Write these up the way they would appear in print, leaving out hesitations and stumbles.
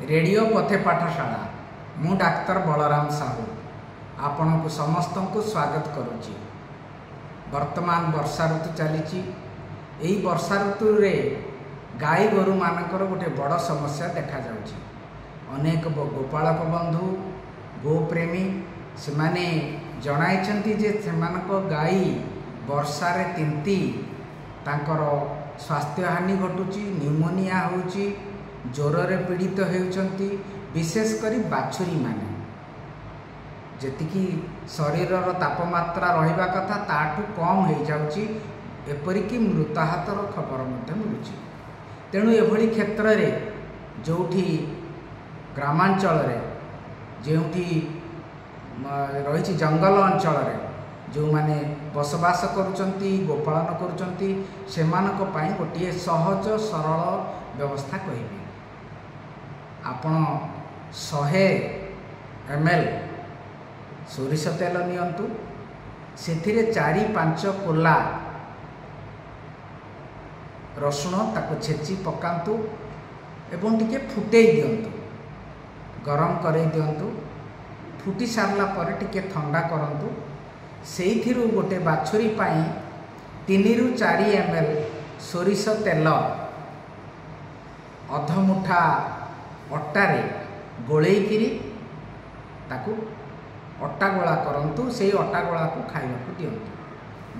Radio पथे पाठशाला मु डाक्तर बलराम साहू आपण को समस्त को स्वागत करुच्ची। वर्तमान वर्षा ऋतु चली वर्षा ऋतु रे गाई गोरु मानकर गोटे बड़ समस्या देखा जाउची। अनेक गोपालक बंधु गोप्रेमी से माने जणाइछंती जे सेमानको गाई वर्षा रे तिंती तांकर स्वास्थ्य हानि घटुची, न्यूमोनिया होउची, ज्वर रे पीड़ित होउचंती। विशेषकर बाछुरी माने जेतिकी शरीरर तापमात्रा रहिबा कथा ताठू कम हो जाउची, एपरिकी मृताहतर खबर मध्य मिलुची। तेणु एभली क्षेत्र रे जोठी ग्रामांचल रे जोठी रही जंगल अंचल रे जो माने बसवास करुचंती गोपालन करुचंती सेमानक पई गोटे सहज सरल व्यवस्था कहिबे। आपण 100 ml सोरिष तेल नियंतु, सेथिरे 4-5 कोला रसुण ताको छेची पकांतु एवं टिके फुटेई दियंतु, गरम करई दियंतु। फुटी सारला परे टिके ठंडा करंतु। सेइथिरु गोटे बाछुरी पाई 3-4 ml सोरिष तेल अध मुठा अटारे गोलेइकिरी ताकू अटा गोला करंतु। से अटा गोला को खाइबाकू दियंतु।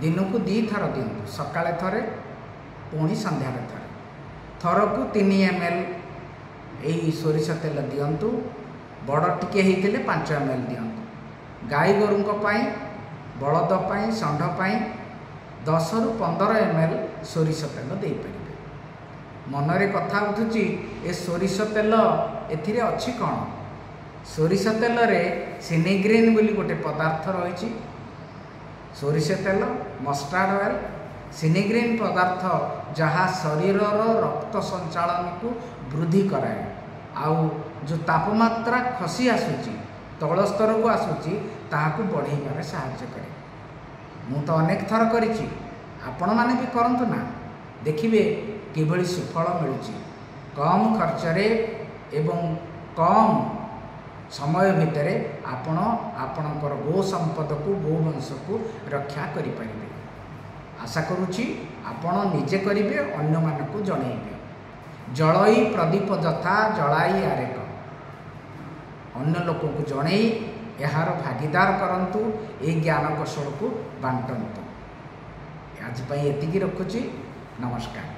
दिन को 2 थर दियंतु, सकाळे थरे पुणी संध्या थरे। थरकू 3 ml एई सोरिष तेल दियंतु। बड़ टिके हेइतिले 5 ml दियंतु। गाई गोरुंक पाई, बलद पाई, षंढ पाई 10-15 ml सोरिष तेल दे परिबे। मनरे कथा उठुची ए सोरिष तेल एथिरे अछि कोन? सोरिष तेल रे सिनेग्रेन बोली गोटे पदार्थ रही। सोरिष तेल, मस्टार्ड ऑयल, सिनेग्रेन पदार्थ जहाँ शरीरर रक्त संचालन को वृद्धि कराए। आउ जो तापमात्रा खसी आसुची तल स्तर को आसुची ताहाकू बढ़ाइबारे सहायता करे। मु तो अनेक थर करिछि, आपण माने भी करंतु ना, देखिबे किभली सुफल मिलुची। कम खर्च रे एवं कम समय भितर आपण आपणकर गो संपद को गो वंश को रक्षा करि परिबे। आशा करुछि आपण निजे करिबे, अन्य मानकु जणाइबे। जलई प्रदीप जथा जलाई आरेक, अन्य लोक को जणई यार भागीदार करंतु, ए ज्ञान कौशल को बांटंतु। आज पई एतिकी रखुछि। नमस्कार।